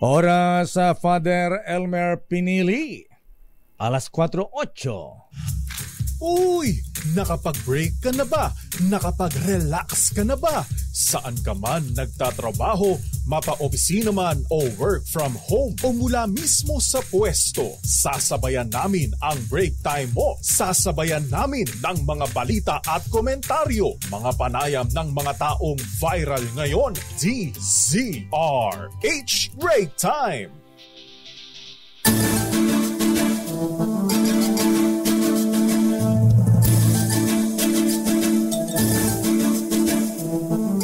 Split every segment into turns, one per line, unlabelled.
Oras sa Father Elmer Pinili. Alas 4:08.
Uy! Nakapag-break ka na ba? Nakapag-relax ka na ba? Saan ka man nagtatrabaho, mapa-opisina man o work from home o mula mismo sa pwesto, sasabayan namin ang break time mo. Sasabayan namin ng mga balita at komentaryo, mga panayam ng mga taong viral ngayon. DZRH Break Time!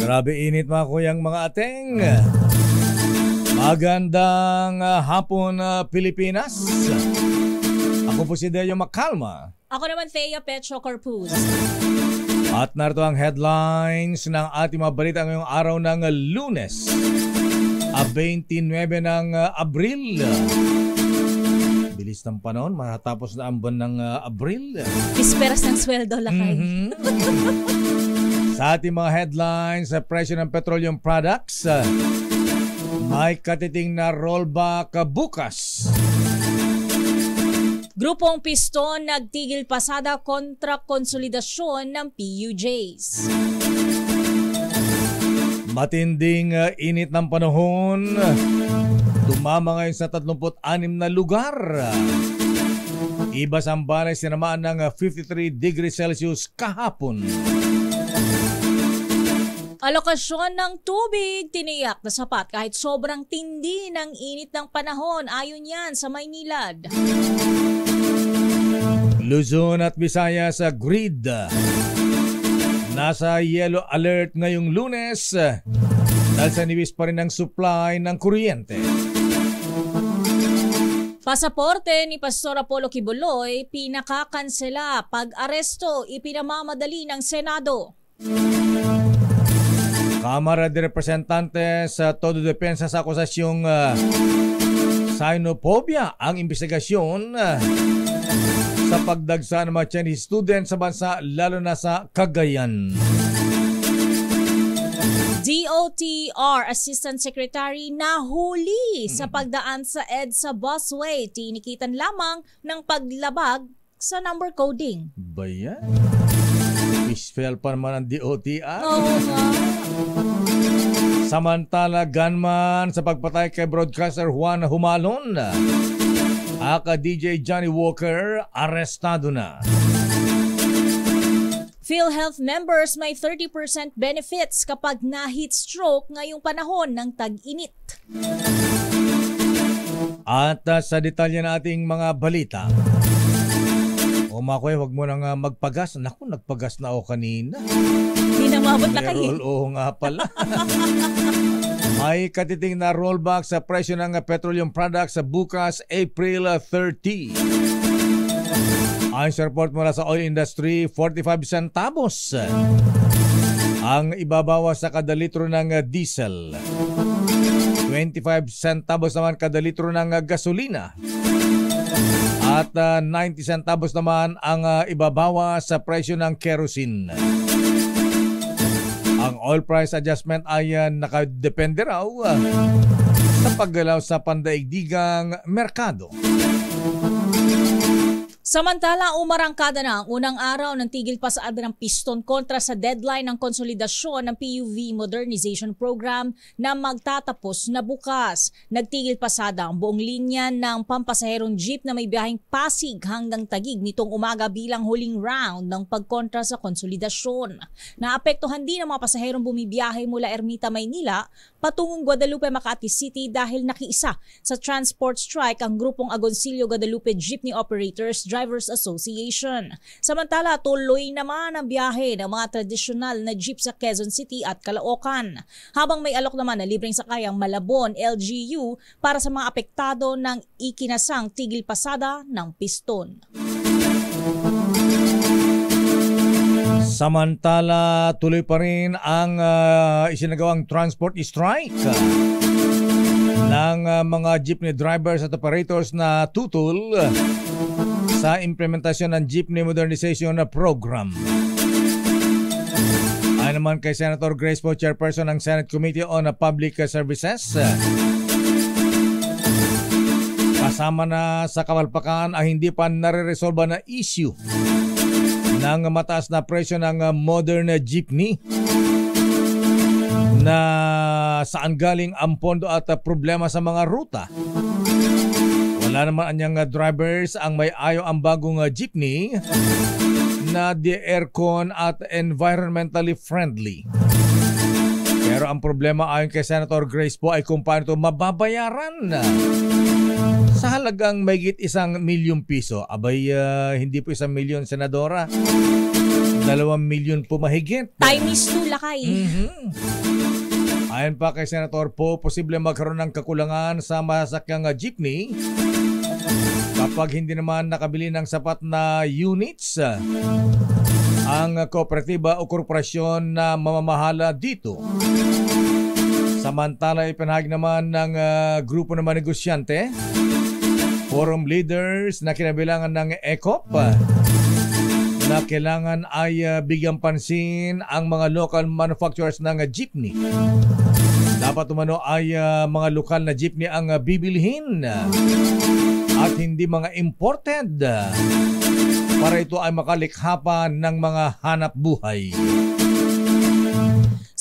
Grabe init mga kuyang mga ateng. Magandang hapon Pilipinas. Ako po si Delio Macalma.
Ako naman Thea Petro Corpus.
At narito ang headlines ng ating mga balita ngayong araw ng Lunes, 29 ng Abril. Bilis ng panahon, matatapos na ang buwan ng Abril.
Pisperas ng sweldo lakay.
Sa ating mga headlines, sa presyo ng petroleum products, may katiting na rollback bukas.
Grupong Piston nagtigil pasada kontra konsolidasyon ng PUJs.
Matinding init ng panahon, tumama ngayon sa 36 na lugar. Iba sa Zambales, sinamaan ng 53 degrees Celsius kahapon.
Alokasyon ng tubig tiniyak na sapat kahit sobrang tindi ng init ng panahon. Ayon yan sa Maynilad.
Luzon at Visayas sa grid. Nasa yellow alert ngayong Lunes dahil sa niwis pa rin ang supply ng kuryente.
Pasaporte ni Pastor Apollo Kibuloy pinakakansela. Pag-aresto ipinamamadali ng Senado.
Kamara de Representantes sa todo depensa sa akusasyong xenophobia ang investigasyon sa pagdagsa ng mga Chinese students sa bansa lalo na sa Cagayan.
DOTR Assistant Secretary nahuli sa pagdaan sa EDSA busway. Tinikitan lamang ng paglabag sa number coding.
Bayan? Fishfell pa naman ang DOTR.
Oo nga.
Samantala, gunman sa pagpatay kay broadcaster Juan Humalon. Aka DJ Johnny Walker, arestado na.
PhilHealth members may 30% benefits kapag na-heat stroke ngayong panahon ng tag-init.
At sa detalye ng ating mga balita, Makoy, wag mo nang magpagas. Naku, nagpagas na ako kanina.
Hindi na mabot na kayo.
Oo nga pala. May katiting na rollback sa presyo ng petroleum products sa bukas April 30. Ayon sa report mula sa oil industry, 45 centavos ang ibabawas sa kada litro ng diesel. 25 centavos naman kada litro ng gasolina. At 90 centavos naman ang ibabawas sa presyo ng kerosene. Ang oil price adjustment ay nakadepende raw sa paggalaw sa pandaigdigang merkado.
Samantala, umarangkada na ang unang araw ng tigil pasada ng Piston kontra sa deadline ng konsolidasyon ng PUV Modernization Program na magtatapos na bukas. Nagtigil pasada ang buong linya ng pampasaherong jeep na may biyaheng Pasig hanggang Taguig nitong umaga bilang huling round ng pagkontra sa konsolidasyon. Naapektuhan din ang mga pasaherong bumibiyahe mula Ermita, Maynila patungong Guadalupe, Makati City dahil nakiisa sa transport strike ang grupong Agoncillo Guadalupe Jeepney Operators Drivers Association. Samantala, tuloy naman ang biyahe ng mga tradisyonal na jeep sa Quezon City at Caloocan. Habang may alok naman na libreng sakay ang Malabon, LGU para sa mga apektado ng ikinasang tigil pasada ng Piston.
Samantala, tuloy pa rin ang isinagawang transport strike ng mga jeepney drivers at operators na tutol sa implementasyon ng Jeepney Modernization Program. Ayon naman kay Senator Grace Poe, Chairperson ng Senate Committee on Public Services, Kasama na sa kapalpakan ang hindi pa nare-resolba na issue ng mataas na presyo ng modern jeepney na saan galing ang pondo at problema sa mga ruta. Wala naman anyang drivers ang may ayaw ang bagong jeepney na de-aircon at environmentally friendly. Pero ang problema ayon kay Senator Grace po ay kung paano ito mababayaran sa halagang mahigit 1 milyong piso. Abay, hindi po 1 milyon, Senadora. 2 milyon po mahigit.
Time is 2, lakay.
Ayon pa kay Senator po, posible magkaroon ng kakulangan sa masasakyang jeepney kapag hindi naman nakabili ng sapat na units ang kooperatiba o korporasyon na mamamahala dito. Samantala, ipinahagi naman ng grupo ng mga negosyante, forum leaders na kinabilangan ng ECOP na kailangan ay bigyan pansin ang mga local manufacturers ng jeepney. Dapat umano ay mga lokal na jeepney ang bibilhin at hindi mga imported para ito ay makalikha pa ng mga hanap buhay.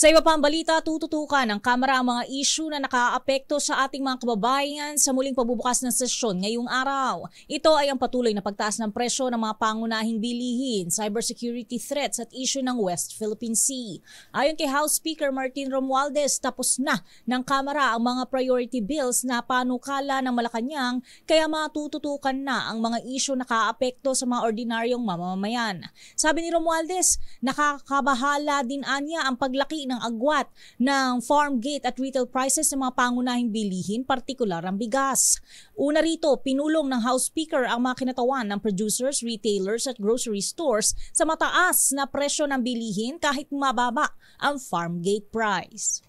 Sa iba pang balita, tututukan ng Kamara ang mga issue na nakaapekto sa ating mga kababayan sa muling pagbubukas ng sesyon ngayong araw. Ito ay ang patuloy na pagtaas ng presyo ng mga pangunahing bilihin, cybersecurity threats at issue ng West Philippine Sea. Ayon kay House Speaker Martin Romualdez, tapos na ng Kamara ang mga priority bills na panukala ng Malacanang, kaya matututukan na ang mga issue na nakaapekto sa mga ordinaryong mamamayan. Sabi ni Romualdez, nakakabahala din anya ang paglaki ng agwat ng farm gate at retail prices ng mga pangunahing bilihin, partikular ang bigas. Una rito, pinulong ng House Speaker ang mga kinatawan ng producers, retailers at grocery stores sa mataas na presyo ng bilihin kahit mababa ang farm gate price.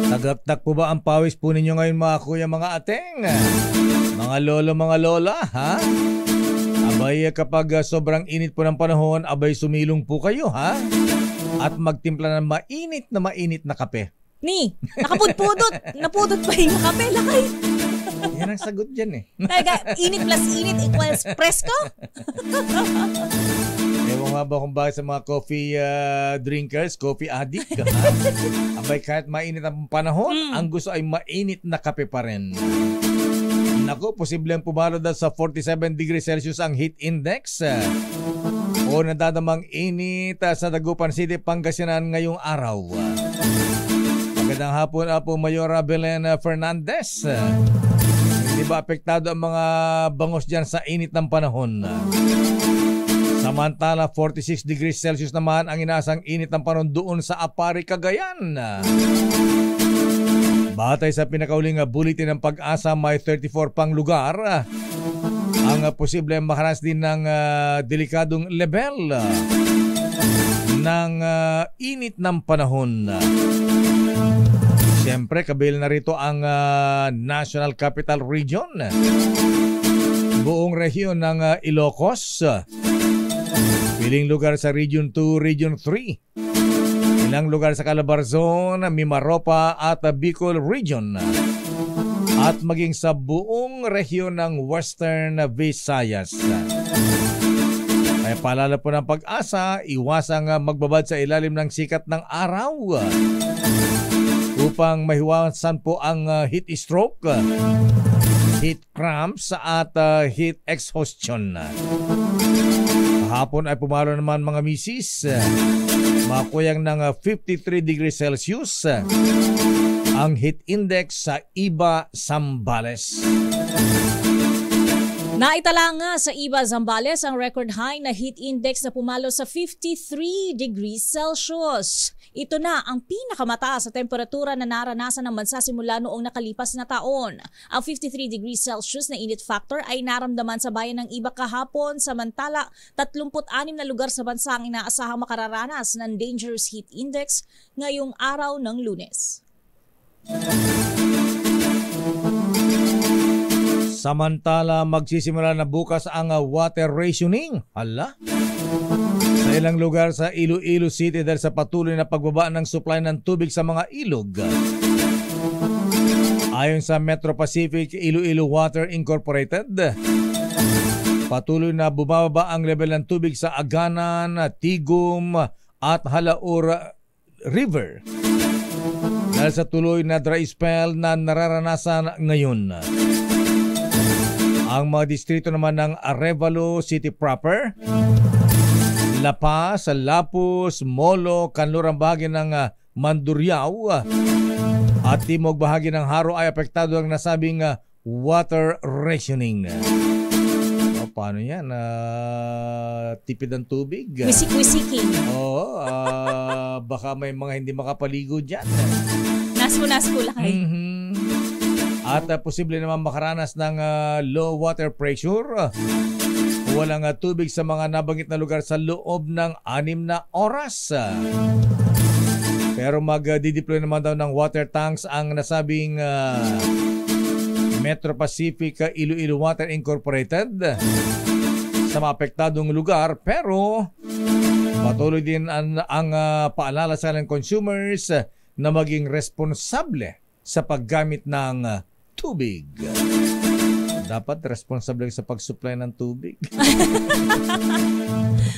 Tagaptak po ba ang pawis po ninyo ngayon mga kuya, mga ateng? Mga lolo, mga lola, ha? Abay, kapag sobrang init po ng panahon, abay sumilong po kayo, ha? At magtimpla ng mainit na kape.
Ni, nakapudpudot. Napudot pa yung kape, lakay.
Yan ang sagot dyan eh.
Talaga, init plus init equals presko?
Ewan nga ba kung bakit sa mga coffee drinkers, coffee addict, ha? Abay, kahit mainit ang panahon, ang gusto ay mainit na kape pa rin. Naku, posibleng pumalo dahil sa 47 degrees Celsius ang heat index o nadadamang init sa Dagupan City, Pangasinan ngayong araw. Magandang hapon po, Mayora Belen Fernandez. Hindi ba apektado ang mga bangos dyan sa init ng panahon? Samantala, 46 degrees Celsius naman ang inaasang init ng panahon doon sa Apari, Cagayan. Batay sa pinakauling bulletin ng Pag-asa, may 34 pang lugar ang posible makaranas din ng delikadong level ng init ng panahon. Siyempre, kabilang na rito ang National Capital Region, buong rehiyon ng Ilocos, piling lugar sa Region 2, Region 3, ilang lugar sa Calabarzon, Mimaropa at Bicol Region, at maging sa buong rehiyon ng Western Visayas. Kaya paalala po ng Pag-asa, iwasang magbabad sa ilalim ng sikat ng araw upang mahiwasan po ang heat stroke, heat cramps at heat exhaustion. Kahapon ay pumalo naman mga misis, makuyang ng 53 degrees Celsius ang heat index sa Iba, Zambales.
Naitala nga sa Iba, Zambales ang record high na heat index na pumalo sa 53 degrees Celsius. Ito na ang pinakamataas sa temperatura na naranasan ng bansa simula noong nakalipas na taon. Ang 53 degrees Celsius na init factor ay naramdaman sa bayan ng Iba kahapon, samantala 36 na lugar sa bansa ang inaasahang makararanas ng dangerous heat index ngayong araw ng Lunes.
Samantala, magsisimula na bukas ang water rationing. Hala? Sa ilang lugar sa Iloilo City dahil sa patuloy na pagbaba ng supply ng tubig sa mga ilog. Ayon sa Metro Pacific Iloilo Water Incorporated, patuloy na bumababa ang level ng tubig sa Aganan, Tigum at Halaur River dahil sa tuloy na dry spell na nararanasan ngayon. Ang mga distrito naman ng Arevalo City proper, La Paz, Lapus, Molo, kanlurang bahagi ng Mandurriao at timog bahagi ng Haro ay apektado ang nasabing water rationing. Paano yan? Tipid ang tubig?
Wisik-wisiking.
Oo, baka may mga hindi makapaligo dyan.
Nasko-nasko lakay.
At posible naman makaranas ng low water pressure. Walang tubig sa mga nabanggit na lugar sa loob ng 6 na oras. Pero mag-deploy naman daw ng water tanks ang nasabing Metro Pacific Iloilo Water Incorporated sa mga apektadong lugar, pero patuloy din ang paalala sa ng consumers na maging responsable sa paggamit ng tubig. Dapat responsable sa pag-supply ng tubig.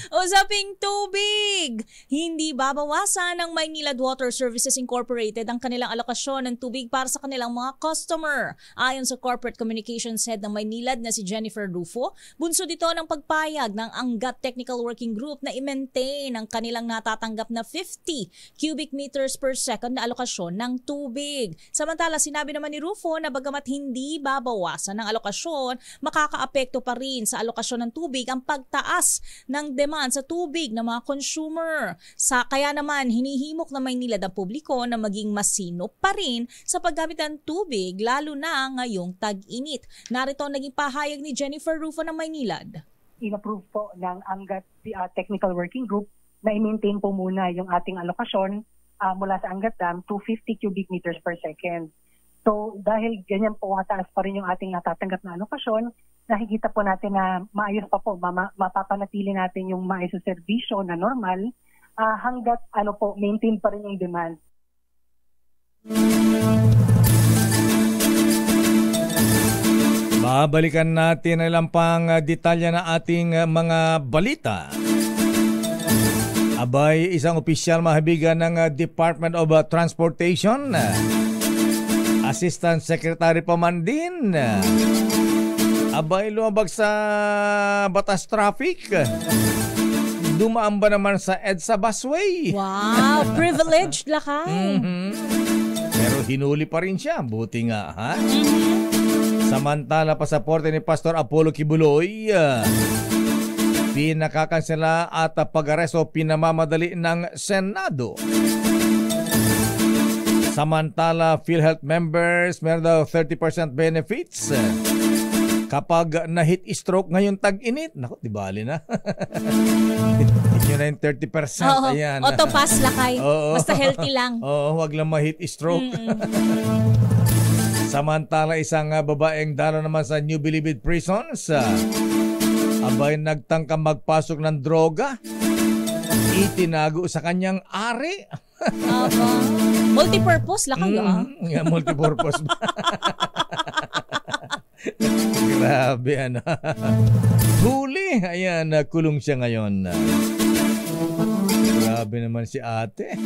Usaping tubig! Hindi babawasan ng Maynilad Water Services Incorporated ang kanilang alokasyon ng tubig para sa kanilang mga customer. Ayon sa Corporate Communications Head ng Maynilad na si Jennifer Rufo, bunso dito ng pagpayag ng Angat Technical Working Group na i-maintain ang kanilang natatanggap na 50 cubic meters per second na alokasyon ng tubig. Samantala, sinabi naman ni Rufo na bagamat hindi babawasan ng alokasyon, makakaapekto pa rin sa alokasyon ng tubig ang pagtaas ng demand sa tubig ng mga consumer. Kaya naman, hinihimok na Maynilad ang publiko na maging masinop pa rin sa paggamit ng tubig, lalo na ngayong tag-init. Narito ang naging pahayag ni Jennifer Rufo ng Maynilad.
In-approve po ng Angat Technical Working Group na i-maintain po muna yung ating alokasyon mula sa Angat Dam to 50 cubic meters per second. So dahil ganyan po mataas pa rin yung ating natatanggap na alokasyon, nakikita po natin na maayos pa po, mapapanatili natin yung maayos na serbisyo na normal hanggat maintain pa rin yung demand.
Babalikan natin ang ilang pang detalye na ating mga balita. Abay, isang opisyal mahabigan ng Department of Transportation, Assistant Secretary pa man din, abay lumabag sa batas traffic. Dumaan ba naman sa EDSA busway?
Wow, privileged lakay.
Pero hinuli pa rin siya, buti nga, ha? Samantala, pasaporte ni Pastor Apollo Kibuloy, pinakakansela at pag-aresto pinamamadali ng Senado. Samantala, PhilHealth members meron daw 30% benefits kapag na-hit stroke ngayon tag-init. Naku, di bali na. Hit nyo na yung 30%.
Oo,
ayan.
auto-pass lakay. Basta healthy lang.
Oo, huwag lang ma-hit stroke. Samantala, isang babaeng dalo naman sa New Bilibid Prisons. Abay, nagtangka magpasok ng droga. Itinago sa kanyang ari.
Multipurpose lang kayo.
Multipurpose ba? Grabe, ano. Huli. Ayan, kulong siya ngayon. Grabe naman si ate.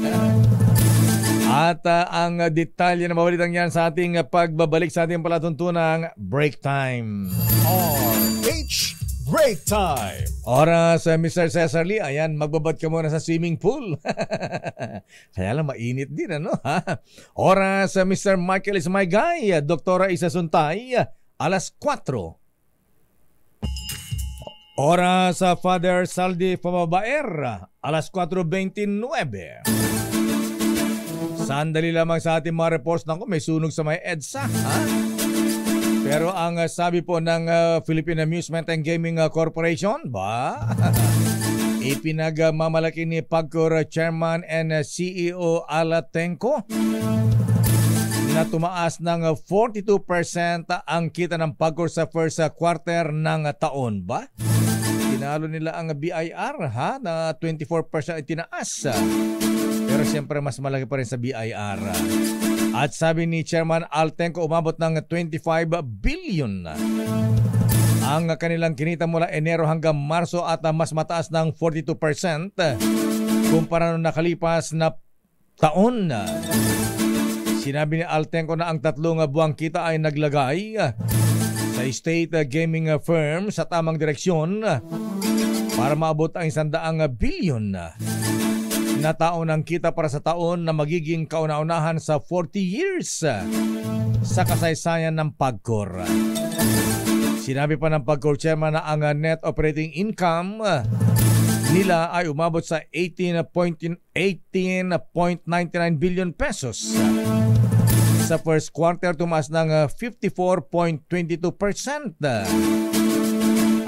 At ang detalye na mabalitang yan sa ating pagbabalik sa ating palatuntunang break time.
RH Break Time.
Oras, Mr. Cesar Lee. Ayan, magbabad ka muna sa swimming pool. Kaya lang, mainit din, ano? Ha? Oras, Mr. Michael is my guy. Doktora Isa Suntay, alas 4. Oras, Father Saldi Pamabaer, alas 4:29. Sandali lamang sa ating mga reports. Naku, may sunog sa may EDSA, ha? Pero ang sabi po ng Philippine Amusement and Gaming Corporation, ipinagmamalaki ni PAGCOR Chairman and CEO Alatenco na tumaas ng 42% ang kita ng PAGCOR sa first quarter ng taon. Tinalo nila ang BIR, ha, na 24% itinaas. Pero Pero siyempre mas malaki pa rin sa BIR. At sabi ni Chairman Altenco, umabot ng 25 billion ang kanilang kinita mula Enero hanggang Marso at mas mataas ng 42% kumpara nung nakalipas na taon. Sinabi ni Altenco na ang 3 buwang kita ay naglagay sa state gaming firm sa tamang direksyon para maabot ang 100 billion na taon ng kita para sa taon na magiging kauna-unahan sa 40 years sa kasaysayan ng PAGCOR. Sinabi pa ng PAGCOR chairman na ang net operating income nila ay umabot sa 18.99 billion pesos. Sa first quarter, tumaas ng 54.22%.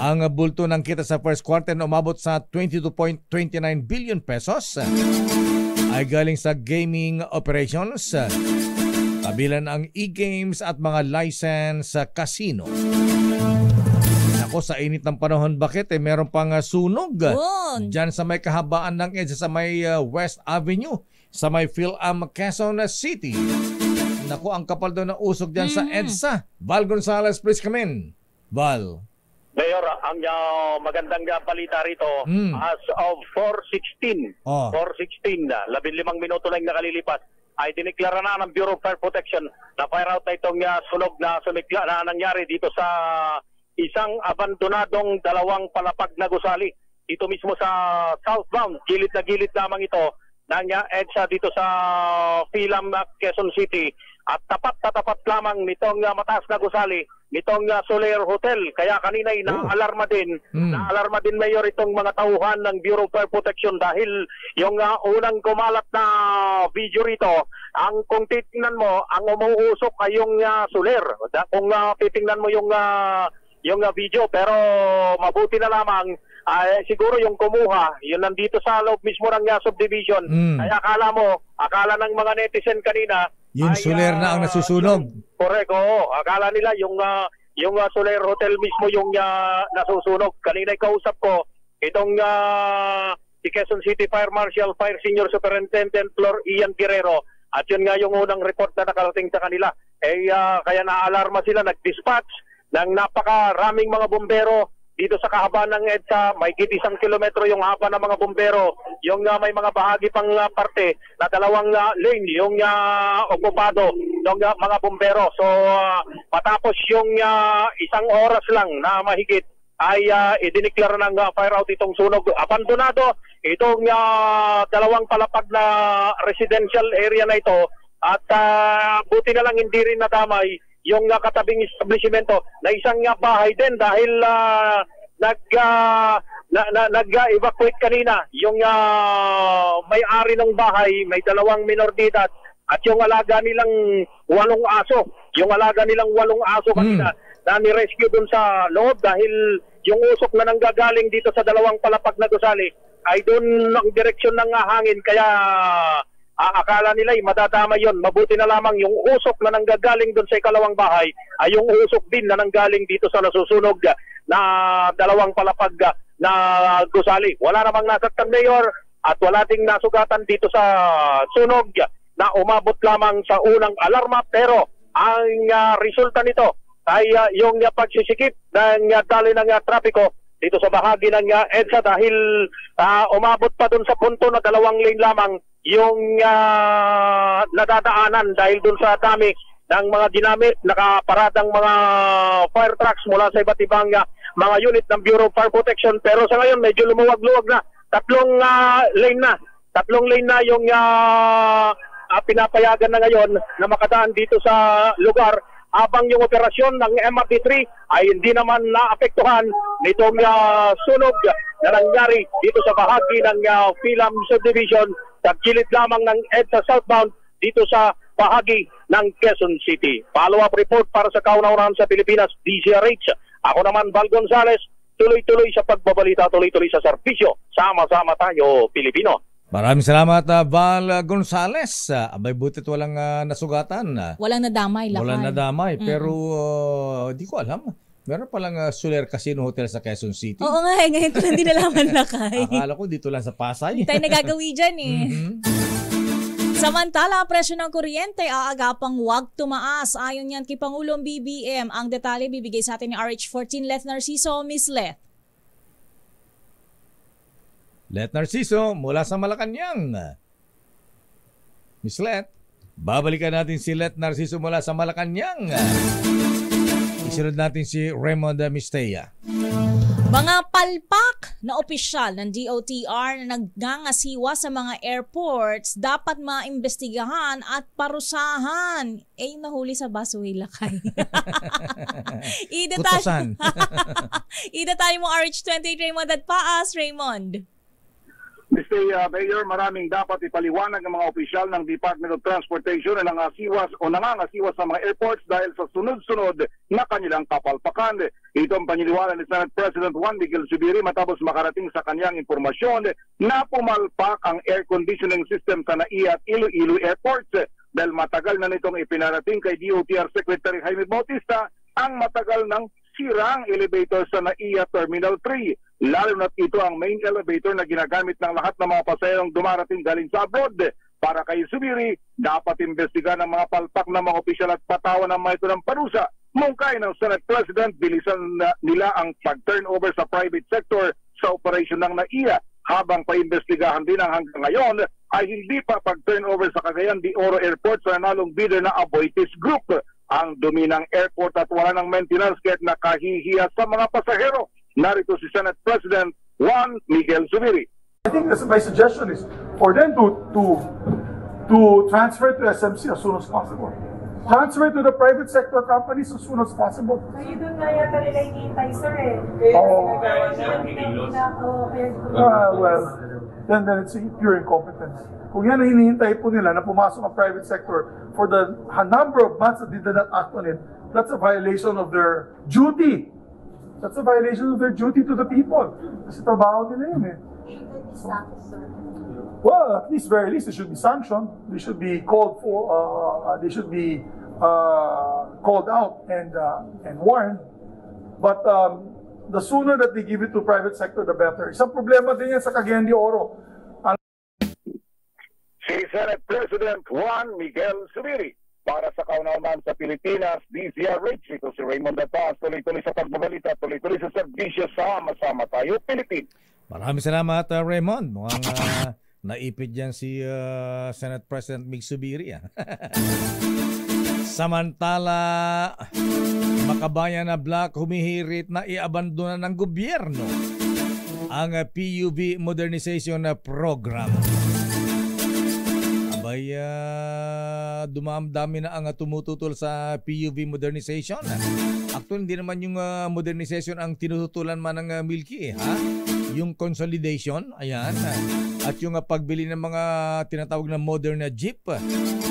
Ang bulto ng kita sa first quarter na umabot sa 22.29 billion pesos ay galing sa gaming operations, kabilang ang e-games at mga license sa casino. Ako, sa init ng panahon, bakit? Meron pang sunog dyan sa may kahabaan ng EDSA sa may West Avenue, sa may PhilAm Quezon City. Naku, ang kapal daw ng usok dyan sa EDSA. Val Gonzales, please come in. Val.
Mayor, ang magandang balita rito, as of 4:16, 4:16 na, 15 minuto lang nakalilipas, ay diniklara na ng Bureau of Fire Protection na fire out na itong sunog na sumikla na nangyari dito sa isang abandonadong 2 palapag na gusali. Dito mismo sa southbound, gilid na gilid lamang ito ng EDSA dito sa PhilAm Quezon City. At tapat na tapat lamang nitong mataas na gusali, nitong Soler Hotel. Kaya kanina ay na-alarma din, Mayor, itong mga tauhan ng Bureau of Fire Protection dahil yung unang kumalat na video rito, kung titingnan mo, ang umuusok ay yung Soler. Kung titingnan mo yung video, pero mabuti na lamang siguro yung kumuha, yun nandito sa loob mismo ng subdivision. Kaya akala ng mga netizen kanina
yung Soler na ang nasusunog.
Correct, oo. Akala nila yung Soler Hotel mismo yung nasusunog. Kanina kausap ko itong si Quezon City Fire Marshal, Fire Senior Superintendent Flor Ian Guerrero, at yun nga yung unang report na nakarating sa kanila. Kaya na-alarma sila, nag-dispatch ng napakaraming mga bombero dito sa kahabaan ng EDSA. May 1 kilometro yung haba ng mga bombero. Yung may mga bahagi pang parte na 2 lane yung okupado ng mga bombero. So matapos yung 1 oras lang na mahigit ay idiniklara ng fire out itong sunog. Abandonado itong 2 palapag na residential area na ito, at buti na lang hindi rin nadamay yung katabing establishmento na isang bahay din dahil nag-evacuate kanina yung may-ari ng bahay, may 2 minor de edad at yung alaga nilang 8 aso. Yung alaga nilang 8 aso kanina na ni-rescue dun sa loob dahil yung usok na nanggagaling dito sa 2 palapag na gusali ay dun ang direksyon ng hangin, kaya akala nila madadama yon. Mabuti na lamang yung usok na nanggagaling doon sa ikalawang bahay ay yung usok din na nanggaling dito sa nasusunog na 2 palapag na gusali. Wala namang nasaktan, Mayor, at wala ding nasugatan dito sa sunog na umabot lamang sa unang alarma. Pero ang resulta nito ay yung pagsisikip ng dali ng trapiko dito sa bahagi ng EDSA dahil umabot pa doon sa punto na 2 lane lamang yung nadadaanan dahil dun sa dami ng mga ginamit, nakaparadang mga fire trucks mula sa iba't ibang mga unit ng Bureau of Fire Protection. Pero sa ngayon medyo lumuwag-luwag na. 3 lane na yung pinapayagan na ngayon na makadaan dito sa lugar, habang yung operasyon ng MRT3 ay hindi naman naapektuhan nitong sunog na nangyari dito sa bahagi ng PhilAm Subdivision sa gilid lamang ng EDSA southbound dito sa bahagi ng Quezon City. Follow-up report para sa kauna-unahan sa Pilipinas, DZRH. Ako naman, Val Gonzales, tuloy-tuloy sa pagbabalita, tuloy-tuloy sa serbisyo. Sama-sama tayo, Pilipino.
Maraming salamat, Val Gonzales. Abay, butit walang nasugatan.
Walang nadamay, lakay.
Walang nadamay, pero di ko alam. Meron palang Soler Casino Hotel sa Quezon City.
Oo nga, ngayon ko lang din nalaman, lakay.
Akala ko dito lang sa Pasay.
Hindi tayo nagagawi dyan eh. Samantala, presyo ng kuryente aagapang wag tumaas. Ayon yan kay Pangulong BBM. Ang detalye bibigay sa atin ni RH14 Leth Narciso. Miss Leth.
Leth Narciso mula sa Malacanang. Miss Leth, babalikan natin si Leth Narciso mula sa Malacanang. Isunod natin si Raymond Mistea.
Mga palpak na opisyal ng DOTR na naggangasiwa sa mga airports dapat maimbestigahan at parusahan. Nahuli sa busway lakay.
Kutusan.
Idetalye mo RH28 Raymond at Paas, Raymond.
Mr. Mayor, maraming dapat ipaliwanag ng mga opisyal ng Department of Transportation na nangangasiwas sa mga airports dahil sa sunod-sunod na kanilang kapalpakan. Ito ang paniniwala ni Senate President Juan Miguel Zubiri matapos makarating sa kanyang impormasyon na pumalpak ang air conditioning system sa NAIA at Iloilo Airports. Dahil matagal na nitong ipinarating kay DOTR Secretary Jaime Bautista ang matagal ng sirang elevator sa NAIA Terminal 3. Lalo na ito ang main elevator na ginagamit ng lahat ng mga pasaherong dumarating galing sa abroad. Para kay Zubiri, dapat imbestigan ng mga palpak ng mga opisyal at patawan ng mga ito ng parusa. Mungkay ng Senate President, bilisan nila ang pag-turnover sa private sector sa operasyon ng NAIA. Habang paimbestigahan din ang hanggang ngayon ay hindi pa pag-turnover sa Cagayan de Oro Airport sa nanalong bidder na Aboitiz Group. Ang dumi ng airport at wala ng maintenance kaya't nakahihiya sa mga pasahero. Narito si Senate President Juan Miguel Zubiri.
I think my suggestion is for them to transfer to SMC as soon as possible. Transfer to the private sector companies as soon as possible.
Kayo doon na yata nila hinihintay, sir eh.
Well, then it's pure incompetence. Kung yan ang hinihintay po nila na pumasok ang private sector for the number of months that they did not act on it, that's a violation of their duty. That's a violation of their duty to the people. Kasi trabaho nila yun eh. Well, at least, very least, they should be sanctioned. They should be called for. They should be called out and warned. But the sooner that they give it to private sector, the better. Isang problema din yan sa Cagayan de Oro.
Si Senate President Juan Miguel Zubiri. Para sa kaunaunan sa Pilipinas, DZRH, ito si Raymond Datas, tuloy-tuloy sa pagbabalita, tuloy-tuloy sa serbisyo, sama-sama tayo, Pilipinas.
Maraming salamat, Raymond. Mukhang naipid yan si Senate President Mig Zubiri. Samantala, makabayan na black humihirit na iabandona ng gobyerno ang PUV Modernization Program. Abay, dumami na ang tumututol sa PUV modernization. Actually, hindi naman yung modernization ang tinututulan man ng Milky, ha? Yung consolidation, ayan. At yung pagbili ng mga tinatawag na modern na jeep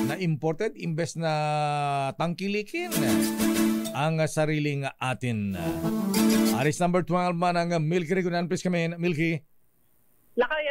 na imported, imbes na tangkilikin ang sariling atin. Aris number 12 man ang Milky Regunan. Please come in, Milky.
Lakay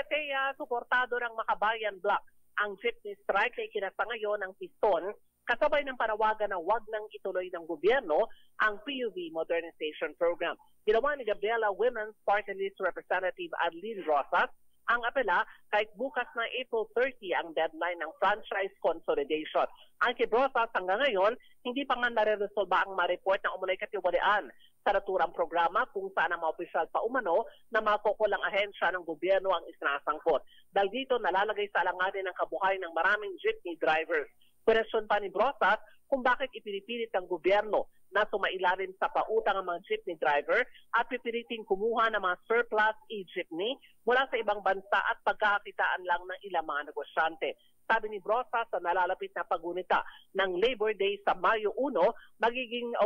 suportado ng Makabayan Block. Ang jeepney strike ay kinasa ngayon ng Piston kasabay ng panawagan na wag nang ituloy ng gobyerno ang PUV Modernization Program. Ginawa ni Gabriela Women's Party List Representative Arlene Rosas ang apela kahit bukas na April 30 ang deadline ng franchise consolidation. Ang kay Rosas hanggang ngayon, hindi pa nga nare-resolba ang ma-report na umunay katiwalian sa naturang programa kung saan ang mga opisyal pa umano na makukulang ahensya ng gobyerno ang isinasangkot. Dahil dito nalalagay sa alanganin ng kabuhayan ng maraming jeepney drivers. Question pa ni Brosas kung bakit ipinipilit ng gobyerno na sumailalim sa pautang ang mga jeepney driver at pipiliting kumuha ng mga surplus e-jeepney mula sa ibang bansa at pagkakakitaan lang ng ilang mga negosyante. Sabi ni Brosas sa nalalapit na pagunita ng Labor Day sa Mayo 1,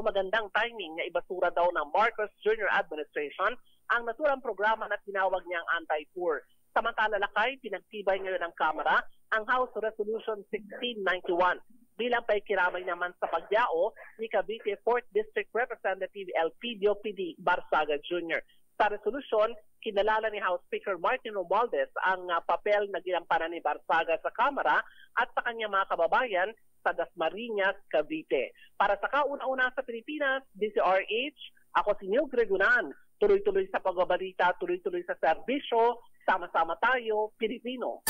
magandang timing na ibasura daw ng Marcos Jr. Administration ang naturang programa na tinawag niyang anti-poor. Samantala lakay, pinagtibay ngayon ng Kamara ang House Resolution 1691 bilang paikiramay naman sa pagyao ni Cavite 4th District Representative Elpidio P.D. Barsaga Jr. Sa resolusyon, kinalala ni House Speaker Martin Romualdez ang papel na ginampanan ni Barsaga sa Kamara at sa kanyang mga kababayan sa Dasmariñas, Cavite. Para sa kauna-una sa Pilipinas, DZRH, ako si Neil Gregunan. Tuloy-tuloy sa pagbabalita, tuloy-tuloy sa serbisyo, sama-sama tayo, Pilipino.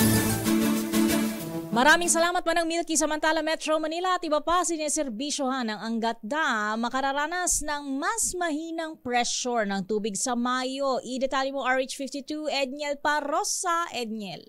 Maraming salamat Manang Milky. Samantala Metro Manila at iba pa sineserbisyohan ng Angat Dam makararanas ng mas mahinang pressure ng tubig sa Mayo. I-detalye mo RH52 Edniel Parrosa. Edniel.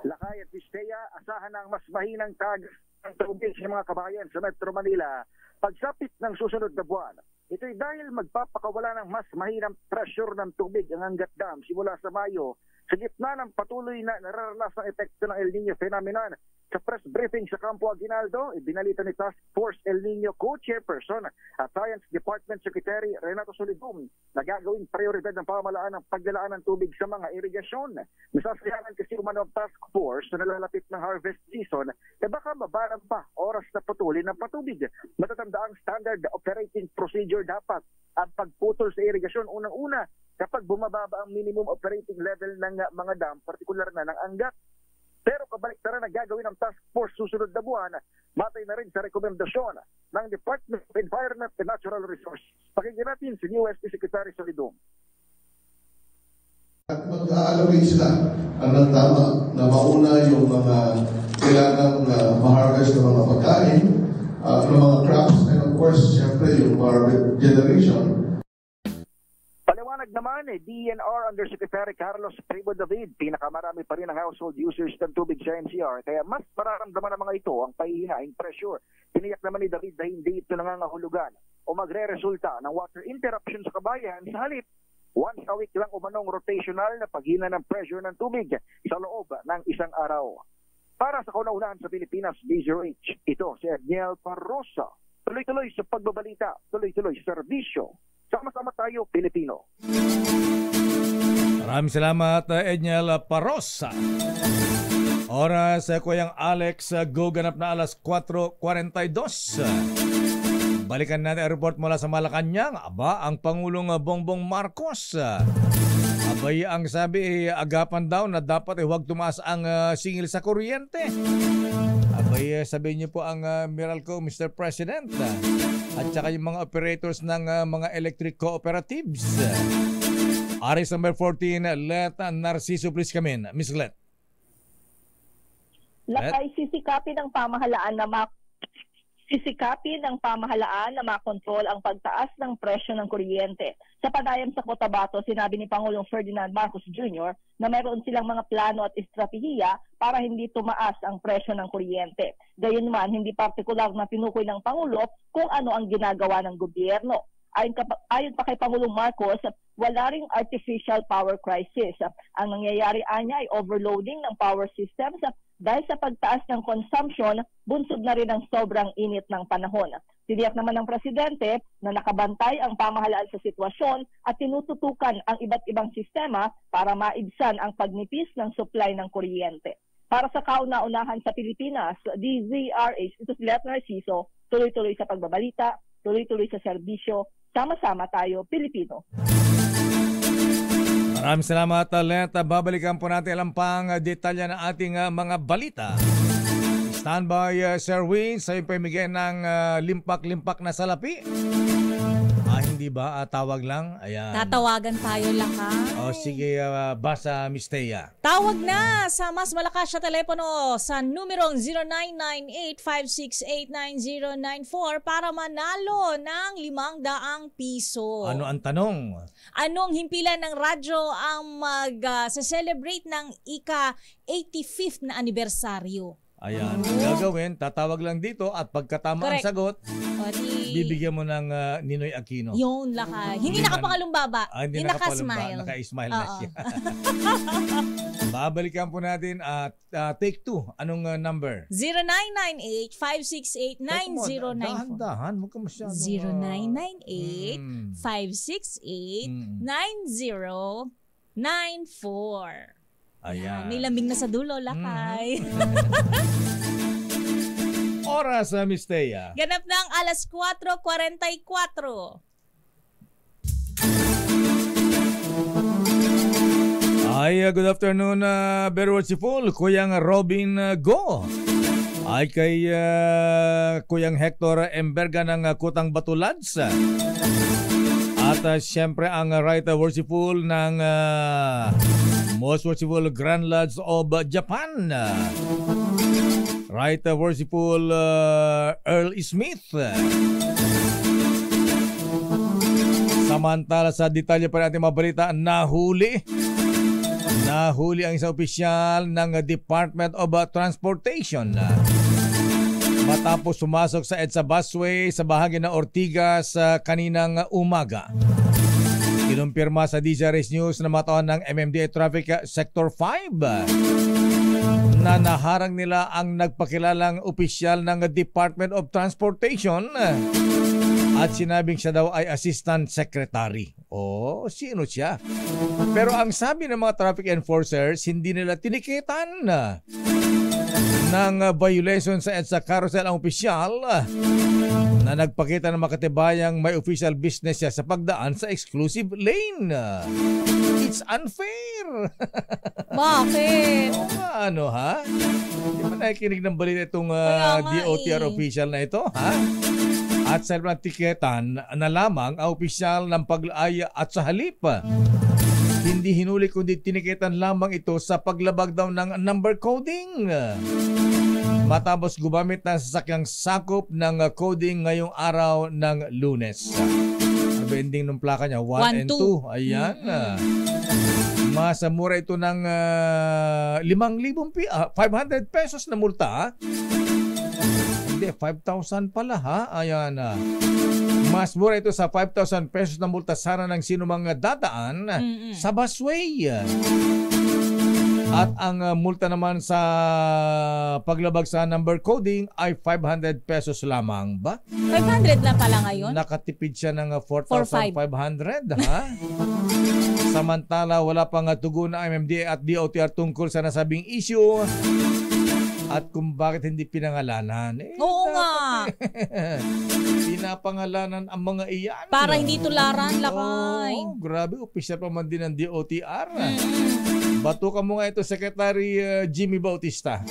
Lakay at Bistea, asahan ng mas mahinang tagas ng tubig sa mga kabayan sa Metro Manila pagsapit ng susunod na buwan. Ito'y dahil magpapakawala ng mas mahinang pressure ng tubig ang Angat Dam simula sa Mayo sa gitna ng patuloy na nararanasang epekto ng El Nino phenomenon. Sa press briefing sa Campo Aguinaldo, ibinalita ni Task Force El Nino Co-Chairperson at Science Department Secretary Renato Solidum na gagawing prioridad ng pamahalaan ng paglalaan ng tubig sa mga irigasyon. Nasasayangan kasi umano ang Task Force na nalalapit ng harvest season baka mabalang pa oras na patuloy ng patubig. Matatanda ang standard operating procedure dapat ang pagputol sa irigasyon unang-una kapag bumababa ang minimum operating level ng mga dam, partikular na ng Angat. Pero kabaliktaran na gagawin ng task force susunod na buwan, matay na rin sa rekomendasyon ng Department of Environment and Natural Resources. Pakinggan natin si UST Secretary Solidum.
At mag-aalawin sila ng tama na mauna yung mga kailangang ma-harvest ng mga pagkain, ng mga crops, and of course, siyempre yung power generation.
Paliwanag naman DENR Undersecretary Carlos Pribo David, pinakamarami pa rin ang household users ng tubig sa NCR, kaya mas mararamdaman ng mga ito ang pahihinaing pressure. Tiniyak naman ni David na hindi ito nangangahulugan o magre-resulta ng water interruption sa kabayan, sa halip once a week lang umanong rotational na paghina ng pressure ng tubig sa loob ng isang araw. Para sa kauna-unahan sa Pilipinas, DZRH, ito si Edniel Parrosa. Tuloy-tuloy sa pagbabalita, tuloy-tuloy sa serbisyo. Sama-sama tayo, Pilipino.
Maraming salamat, Edniel Parrosa. Oras, Kuyang Alex, guganap na alas 4:42. Balikan natin ang report mula sa Malacanang. Aba, ang Pangulong Bongbong Marcos. Abay, ang sabi, agapan daw na dapat huwag tumaas ang singil sa kuryente. Abay, sabihin niyo po ang Meralco, Mr. President. At saka yung mga operators ng mga electric cooperatives. Aris number 14, Let Narciso, please come in. Miss Let.
Lakay sisikapin ng pamahalaan na makontrol ang pagtaas ng presyo ng kuryente. Sa padayam sa Cotabato, sinabi ni Pangulong Ferdinand Marcos Jr. na mayroon silang mga plano at estratehiya para hindi tumaas ang presyo ng kuryente. Gayunman, hindi partikular na tinukoy ng Pangulo kung ano ang ginagawa ng gobyerno. Ayon pa kay Pangulong Marcos, wala ring artificial power crisis. Ang nangyayari anya ay overloading ng power systems dahil sa pagtaas ng consumption, bunsod na rin ang sobrang init ng panahon. Tiniyak naman ng Presidente na nakabantay ang pamahalaan sa sitwasyon at tinututukan ang iba't ibang sistema para maibsan ang pagnipis ng supply ng kuryente. Para sa kauna-unahan sa Pilipinas, DZRH, ito si Let Narciso, tuloy-tuloy sa pagbabalita, tuloy-tuloy sa serbisyo, sama-sama tayo, Pilipino.
Maraming salamat, Let. Babalikan po natin ang pang detalya ng ating mga balita. Standby, Sir Win, sa'yo pamigay ng limpak-limpak na salapi. Hindi ba? Tawag lang? Ayan.
Tatawagan tayo lang, ha?
O sige, basa, Miss Thea.
Tawag na sa mas malakas sa telepono sa numerong 0998-568-9094 para manalo ng 500 piso.
Ano ang tanong?
Anong himpilan ng radyo ang mag-celebrate ng ika-85th na anibersaryo?
Ayan, gagawin, tatawag lang dito at pagkatama ang sagot, bibigyan mo ng Ninoy Aquino.
Yun, Lakay. Hindi nakapangalumbaba.
Hindi naka-smile. Naka-smile na siya. Babalikan po natin at take 2. Anong number?
0998-568-9094.
Dahan-dahan, huwag ka masyado.
0998-568-9094.
Ayan.
May lambing na sa dulo, Lakay.
Oras, Miss Thea.
Ganap ng alas 4:44.
Ay, good afternoon, very worshipful, Kuyang Robin Go. Ay kay Kuyang Hector Emberga ng Kutang Batulads. At siyempre ang Right Worshipful ng Most Worshipful Grand Lodge of Japan. Right Worshipful Earl Smith. Samantala sa detalye pa natin mabalita, nahuli ang isang opisyal ng Department of Transportation matapos sumasok sa EDSA busway sa bahagi ng Ortigas kaninang umaga. Kinumpirma sa DZRH News na matawan ng MMDA Traffic Sector 5 na naharang nila ang nagpakilalang opisyal ng Department of Transportation at sinabing siya daw ay Assistant Secretary. Sino siya? Pero ang sabi ng mga traffic enforcers, hindi nila tinikitan ng violation sa EDSA carousel ang opisyal na nagpakita ng makatibayang may official business siya sa pagdaan sa exclusive lane. It's unfair.
Bakit?
Ano ha? Hindi ba nakikinig ng balita itong DOTR official na ito? Ha? At sa ilang tiketan na lamang ang opisyal ng pag-aaya at sa halip. Hindi hinuli kundi tiniketan lamang ito sa paglabag daw ng number coding. Matapos gumamit ng sasakyang sakop ng coding ngayong araw ng Lunes. Ano ba ending ng plaka niya? 1 and 2. Ayan. Mas mura ito ng 500 pesos na multa. Hindi, 5,000 pala ha. Ayan. Mas mura ito sa 5,000 pesos na multa sana ng sino mga dadaan sa busway. At ang multa naman sa paglabag sa number coding ay 500 pesos lamang ba?
500 na pala ngayon?
Nakatipid siya ng 4,500 ha? Samantala wala pang tugon na MMDA at DOTR tungkol sa nasabing issue at kung bakit hindi pinangalanan.
Oo nga.
Pinapangalanan ang mga iyan.
Para hindi tularan, lakay.
Grabe, opisyal pa man din ng DOTR. Batukan mo nga ito, Secretary Jimmy Bautista.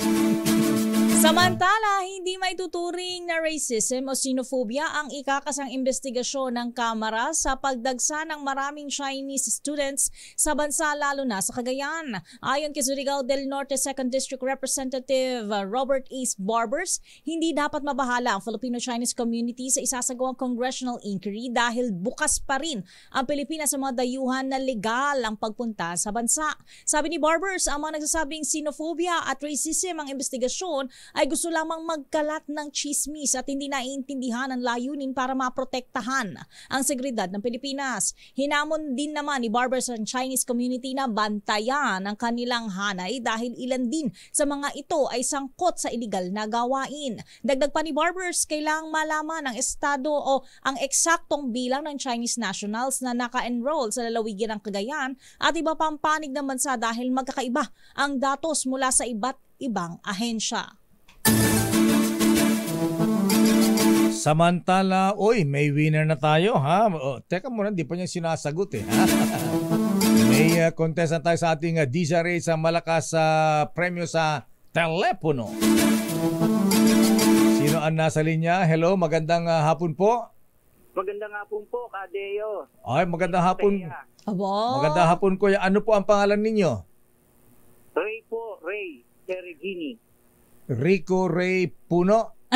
Samantala, hindi maituturing na racism o xenophobia ang ikakasang investigasyon ng Kamara sa pagdagsa ng maraming Chinese students sa bansa lalo na sa Cagayan. Ayon kay Surigao del Norte 2nd District Representative Robert Ace Barbers, hindi dapat mabahala ang Filipino-Chinese community sa isasagawang congressional inquiry dahil bukas pa rin ang Pilipinas sa mga dayuhan na legal ang pagpunta sa bansa. Sabi ni Barbers, ang mga nagsasabing xenophobia at racism ang investigasyon ay gusto lamang magkalat ng chismis at hindi naiintindihan ang layunin para maprotektahan ang seguridad ng Pilipinas. Hinamon din naman ni Barbers ang Chinese community na bantayan ang kanilang hanay dahil ilan din sa mga ito ay sangkot sa iligal na gawain. Dagdag pa ni Barbers, kailangang malaman ng estado o ang eksaktong bilang ng Chinese nationals na naka-enroll sa lalawigan ng Cagayan at iba pang panig ng bansa dahil magkakaiba ang datos mula sa iba't ibang ahensya.
Samantala, may winner na tayo ha. Teka muna, di pa niya sinasagot ha. May contestant tayo sa ating DZRH sa malakas premyo sa telepono. Sino ang nasa linya? Hello, magandang hapon po.
Magandang hapon po, Kadeo.
Ay, magandang hapon.
Abo.
Magandang hapon, kuya. Ano po ang pangalan ninyo?
Ray po, Ray Ceregini.
Rico Ray Puno?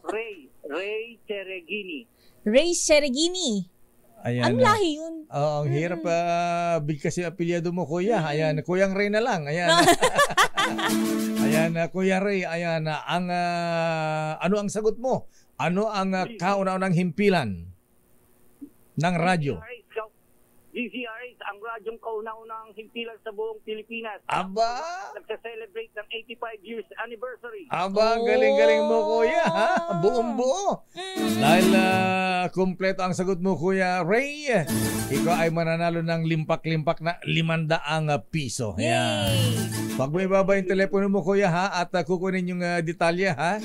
Ray Ceregini.
Ray Ceregini.
Ayan.
Ang lahi yun.
Ang hirap bigkas yung apelyado mo, kuya. Ayan, Kuyang Ray na lang. Ayan. Ayan, Kuya Ray. Ayan, ano ang sagot mo? Ano ang kauna-unang himpilan ng radyo?
DZRH, ang radyong kauna-unang himpilan sa buong Pilipinas.
Aba!
Nagsa-celebrate ng 85 years anniversary.
Aba, galing-galing mo, kuya, ha? Buong-buo. Dahil kumpleto ang sagot mo, Kuya Ray, ikaw ay mananalo ng limpak-limpak na 500 piso. Ayan. Pag may baba yung telepono mo, kuya, ha? At kukunin yung detalye, ha?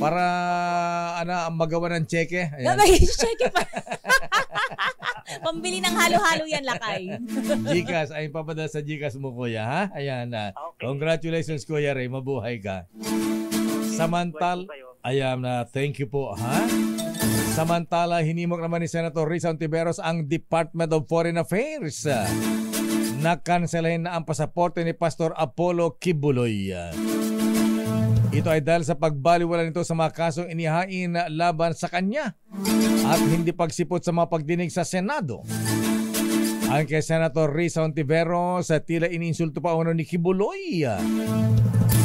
Para magawa ng cheque.
Ayan. Cheque pa. Pambili ng halo-halo yan, lakay.
Gcash, ay papadala sa Gcash mo, kuya, ha? Ayan na. Okay. Congratulations, Kuya Ray. Mabuhay ka. Samantal, ayan na. Thank you po, ha? Samantala, hinimok naman ni Senator Risa Hontiveros ang Department of Foreign Affairs. Nakanselahin na ang pasaporte ni Pastor Apollo Kibuloy. Ito ay dahil sa pagbaliwala nito sa mga kasong inihain laban sa kanya at hindi pagsipot sa mga pagdinig sa Senado. Ang kay Senator Risa Hontiveros, tila iniinsulto pa uno ni Kibuloy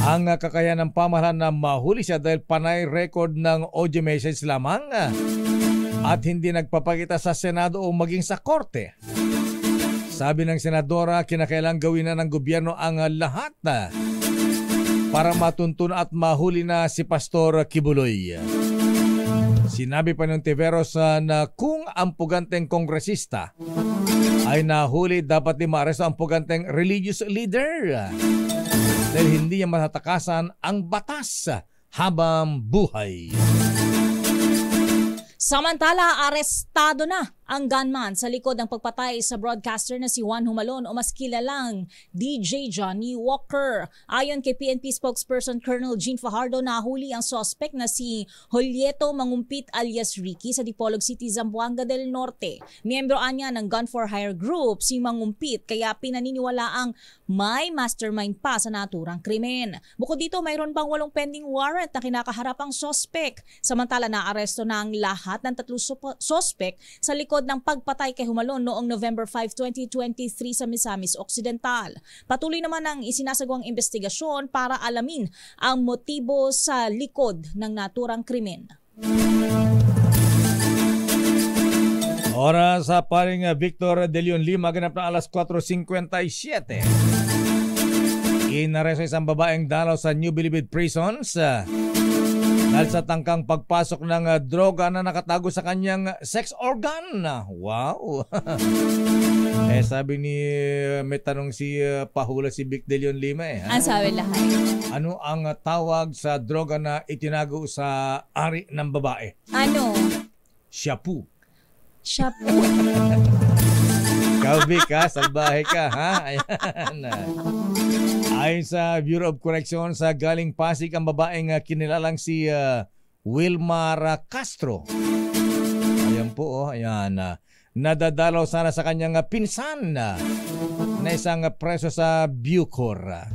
ang kakayahan ng pamahalaan na mahuli siya dahil panay record ng audio message lamang at hindi nagpapakita sa Senado o maging sa korte. Sabi ng senadora, kinakailangan gawin na ng gobyerno ang lahat para matuntun at mahuli na si Pastor Kibuloy. Sinabi pa ng Hontiveros na kung ang puganteng kongresista ay nahuli, dapat di maaresto ang puganteng religious leader dahil hindi niya matatakasan ang batas habang buhay.
Samantala, arestado na ang gunman sa likod ng pagpatay sa broadcaster na si Juan Humalon o mas kilalang DJ Johnny Walker. Ayon kay PNP spokesperson Colonel Jean Fajardo, nahuli ang suspect na si Julieto Mangumpit alias Ricky sa Dipolog City, Zamboanga del Norte. Miyembro anya ng Gun for Hire group si Mangumpit, kaya pinaniniwalaang may mastermind pa sa naturang krimen. Bukod dito, mayroon pang 8 pending warrant na kinakaharap ang suspect. Samantala, naaresto na ang lahat ng 3 suspect sa likod ng pagpatay kay Humalon noong November 5, 2023 sa Misamis Occidental. Patuloy naman ang isinasagawang investigasyon para alamin ang motibo sa likod ng naturang krimen.
Oras sa paring Victor De Leon Lima, ganap na alas 4:57. Inaresto isang babaeng dalaw sa New Bilibid Prisons dahil sa tangkang pagpasok ng droga na nakatago sa kanyang sex organ. Wow! Sabi ni, may tanong si Pahula si Vic De Leon Lima
Ang sabi lahat.
Ano ang tawag sa droga na itinago sa ari ng babae?
Ano?
Shampoo.
Shampoo.
Kaubi ka, salbahe ka, ha? Ayan. Ayon sa Bureau of Corrections, galing Pasig ang babaeng kinilalang si Wilmar Castro. Ayan po, ayan. Nadadalaw sana sa kanyang pinsan na isang preso sa Bucor.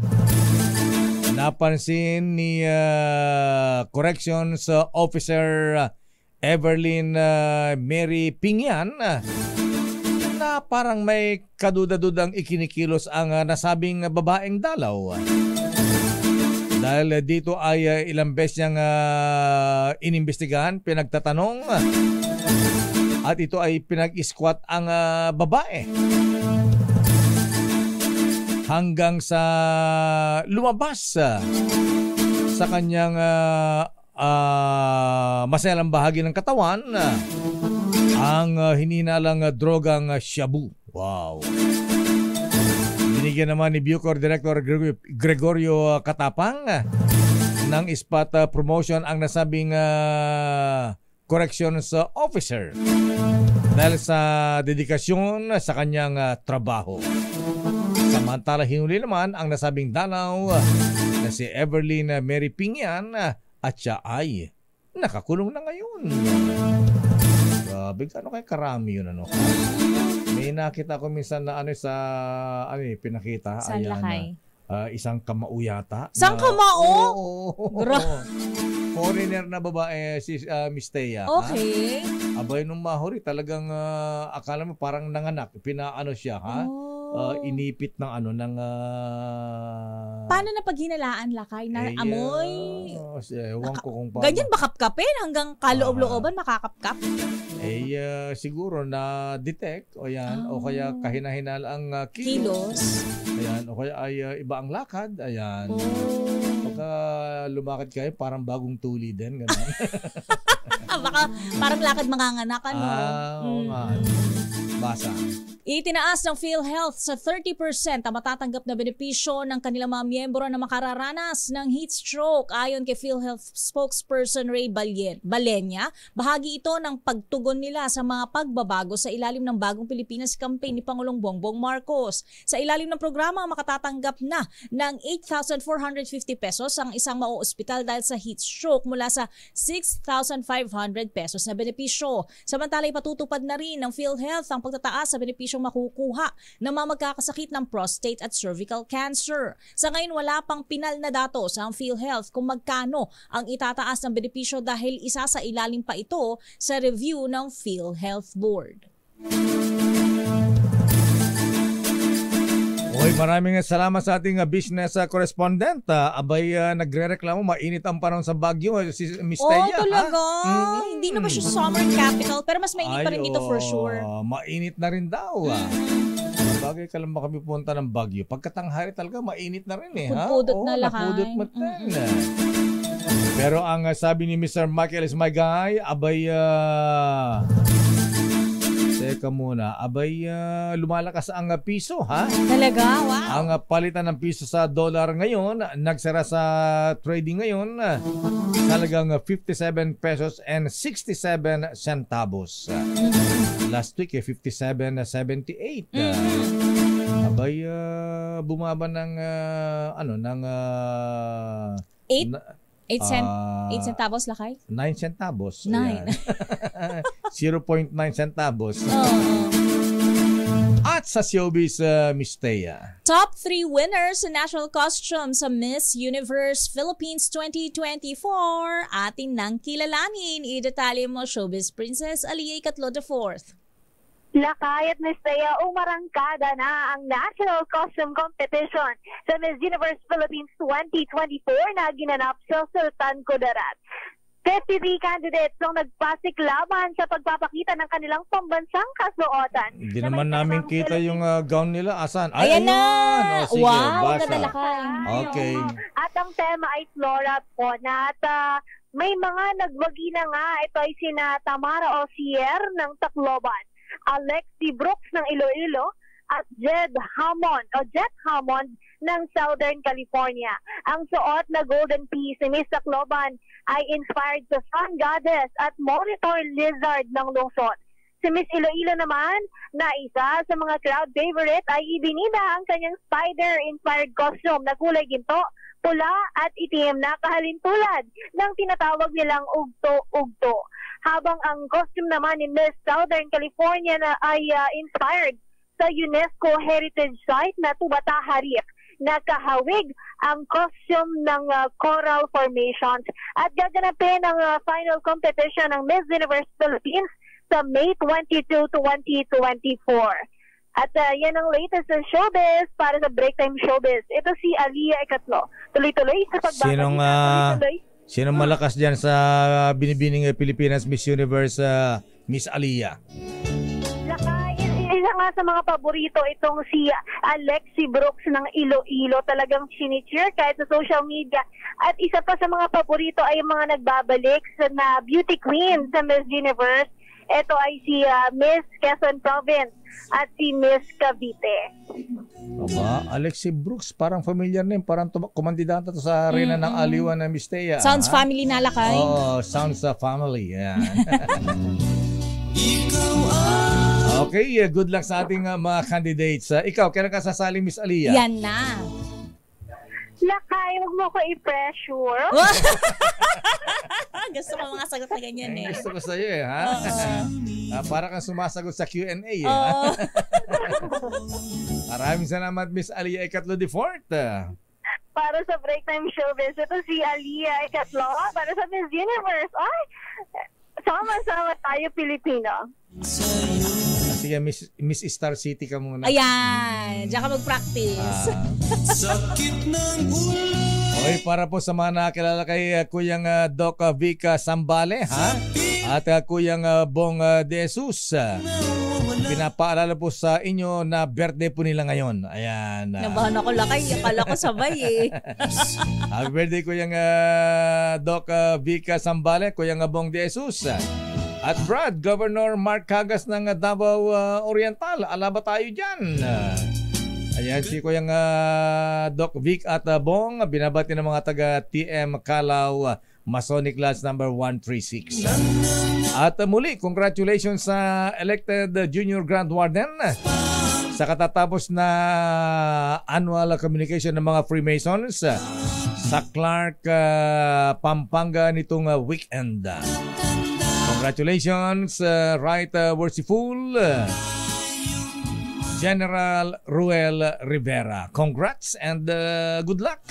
Napansin ni Corrections Officer Evelyn Mary Pingyan na parang may kaduda-dudang ikinikilos ang nasabing babaeng dalaw. Dahil dito ay ilang beses niyang inimbestigahan, pinagtatanong at ito ay pinag-squat ang babae. Hanggang sa lumabas sa kanyang maselang bahagi ng katawan ang hininalang drogang shabu. Wow. Binigyan naman ni Bucor Director Gregorio Katapang ng spot promotion ang nasabing corrections officer dahil sa dedikasyon sa kanyang trabaho. Samantala, hinuli naman ang nasabing dalaw na si Evelyn Mary Pingyan at siya ay nakakulong na ngayon. Grabe, ano kaya karami yun, ano? May nakita ko minsan na pinakita.
Saan lakay?
Isang kamao yata.
Isang kamao?
Foreigner na babae, si Miss Thea.
Okay.
Abay, nung mahuri, talagang akala mo parang nanganak. Pinaano siya, ha? Inipit ng
paano na paghinalaan lakay na amoy?
Ewan ko kung paano.
Ganyan ba kapkapin hanggang kaloob-looban makakapkap?
Siguro na detect o yan o kaya kahinahinal ang
kilos.
Ayan, o kaya ay iba ang lakad. Ayan. Pagka lumakad kayo, parang bagong tuli din. Ganun.
Baka parang lakad manganganak, ano?
Oo nga. Basa.
Itinaas ng PhilHealth sa 30% ang matatanggap na benepisyo ng kanilang mga miyembro na makararanas ng heat stroke. Ayon kay PhilHealth spokesperson Ray Balenya, bahagi ito ng pagtugon nila sa mga pagbabago sa ilalim ng Bagong Pilipinas campaign ni Pangulong Bongbong Marcos. Sa ilalim ng programa, makatatanggap na ng 8,450 pesos ang isang mauospital dahil sa heat stroke mula sa 6,500 pesos na benepisyo. Samantala, ipatutupad na rin ng PhilHealth ang pagtataas sa benepisyo makukuha ng mga magkakasakit ng prostate at cervical cancer. Sa ngayon, wala pang pinal na datos ang PhilHealth kung magkano ang itataas ng benepisyo dahil isa sa ilalim pa ito sa review ng PhilHealth Board.
Oy, maraming salamat sa ating business correspondent. Nagre-reklamo, mainit ang panahon sa Baguio. Si Miss Teya.
Talaga? Hindi naman siya summer capital, pero mas mainit pa rin dito for sure.
Mainit na rin daw. Bagay ka lang ba kami punta ng Baguio? Pagkatanghari talaga, mainit na rin eh.
Pudpudot na lakay.
Napudot mo na. Pero ang sabi ni Mr. Michael is my guy, teka muna, lumalakas ang piso, ha?
Talaga? Wow.
Ang palitan ng piso sa dollar ngayon, nagsara sa trading ngayon, talagang 57 pesos and 67 centavos. Last week, 57.78. Bumaba ng, ng...
8 centavos lakay?
9 centavos.
9.
0.9 centavos. At sa showbiz, Miss Teya.
Top 3 winners sa national costume sa Miss Universe Philippines 2024. Atin nang kilalanin. Idetalye mo, showbiz princess Aliyah Ikatlod IV.
Lakay at Miss Teya, umarangkada na ang National Costume Competition sa Miss Universe Philippines 2024 na ginanap sa Sultan Kudarat. 53 candidates ang nagpasiklaban sa pagpapakita ng kanilang pambansang kasuotan.
Hindi naman namin kita yung gown nila. Asan?
Ayan na!
Sige,
wow,
basa.
nadalakay.
Okay.
At ang tema ay Flora po na at may mga nagwagi na nga. Ito ay sina Tamara Osier ng Tacloban, Alexi Brooks ng Iloilo at Jet Hammond ng Southern California. Ang suot na golden piece ni Miss Tacloban ay inspired sa Sun Goddess at Monitor Lizard ng lungsod. Si Miss Iloilo naman, na isa sa mga crowd favorite, ay ibinida ang kanyang spider-inspired costume na kulay ginto, pula at itim na kahalintulad ng tinatawag nilang ugto-ugto. Habang ang costume naman ni Miss Southern California na ay inspired sa UNESCO Heritage Site na Tubata Harif. Nakahawig ang costume ng coral formations at gaganapin ang final competition ng Miss Universe Philippines sa May 22, 2024. At yan ang latest sa showbiz para sa Break Time Showbiz. Ito si Aliyah Ikatlo. Tuloy-tuloy sa pagbabalik.
Sinong malakas dyan sa binibining Pilipinas Miss Universe, Miss Aliyah?
Isa nga sa mga paborito itong si Alexi Brooks ng Iloilo. Talagang sinicheer kahit sa social media. At isa pa sa mga paborito ay mga nagbabalik na beauty queen sa Miss Universe. Ito ay si Miss Quezon Province at si Miss Cavite.
Aba, Alexi Brooks, parang familiar name. Parang kumandidata to sa arena ng Aliwan na Miss Teya.
Sounds family na lakay.
Oh, sounds family. Yeah. Okay, good luck sa ating mga candidates. Ikaw, kailan ka sasali, Miss Aliyah?
Yan na.
Lakay, huwag mo ko i-pressure.
Gusto ko mga sagot na ganyan eh.
Gusto ko sa'yo eh, ha? Para kang sumasagot sa Q&A eh. Maraming salamat, Miss Aliyah Ikatlo IV.
Para sa Break Time Showbiz, ito si Aliyah Ikatlo. Para sa Miss Universe, ay, sama-sama tayo Pilipino.
Sige, Miss Star City ka muna.
Ayan, diyan ka mag-practice.
Sakit ng ulo.
Okay, para po sa mga nakakilala kay Kuyang Doc Vica Sambale, ha? At Kuyang Bong De Jesus. Pinapaalala po sa inyo na birthday po nila ngayon. Ayan.
Nabahan ako lakay, akala ko sabay eh.
Happy birthday Kuyang Doc Vica Sambale, Kuyang Bong De Jesus. At Brad, Governor Mark Cagas ng Davao Oriental. Ala ba tayo dyan? Ayan, si Kuyang Doc Vic at Bong, binabati ng mga taga TM Calao, Masonic Lodge number 136. At muli, congratulations sa elected Junior Grand Warden sa katatapos na annual communication ng mga Freemasons sa Clark, Pampanga nitong weekend. Congratulations, Right Worshipful General Ruel Rivera. Congrats and good luck.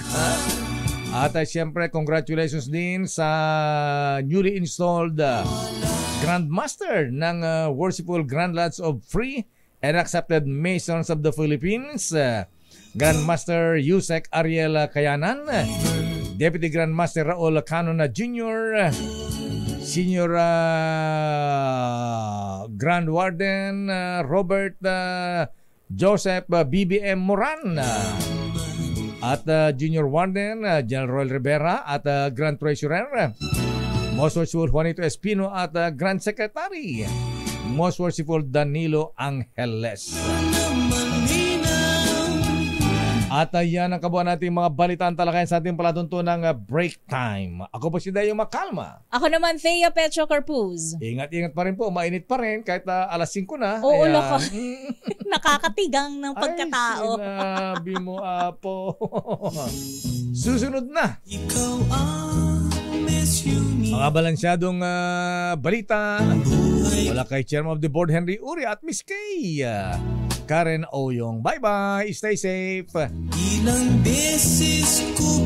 At siyempre, congratulations din sa newly installed Grandmaster ng Worshipful Grand Lodge of Free and Accepted Masons of the Philippines, Grandmaster Yusek Ariel Kayanan, Deputy Grandmaster Raul Canon Jr., Senior Grand Warden Robert Joseph BBM Moran, at Junior Warden General Roel Rivera, at Grand Treasurer Most Worshipful Juanito Espino, at Grand Secretary Most Worshipful Danilo Angeles. At yan ang kabuuan natin mga balitaan talakayan sa ating palatuntunang break time. Ako po si Dayo Makalma.
Ako naman, Thea Petro Carpuz.
Ingat-ingat pa rin po. Mainit pa rin kahit alas 5 na.
Oo, loko. Nakakatigang ng pagkatao.
Ay, sinabi mo, Apo. Susunod na. Mga balansyadong balita. Wala kay Chairman of the Board Henry Uri at Miss Kay Karen Oyong. Bye-bye. Stay safe.
Ilang beses ko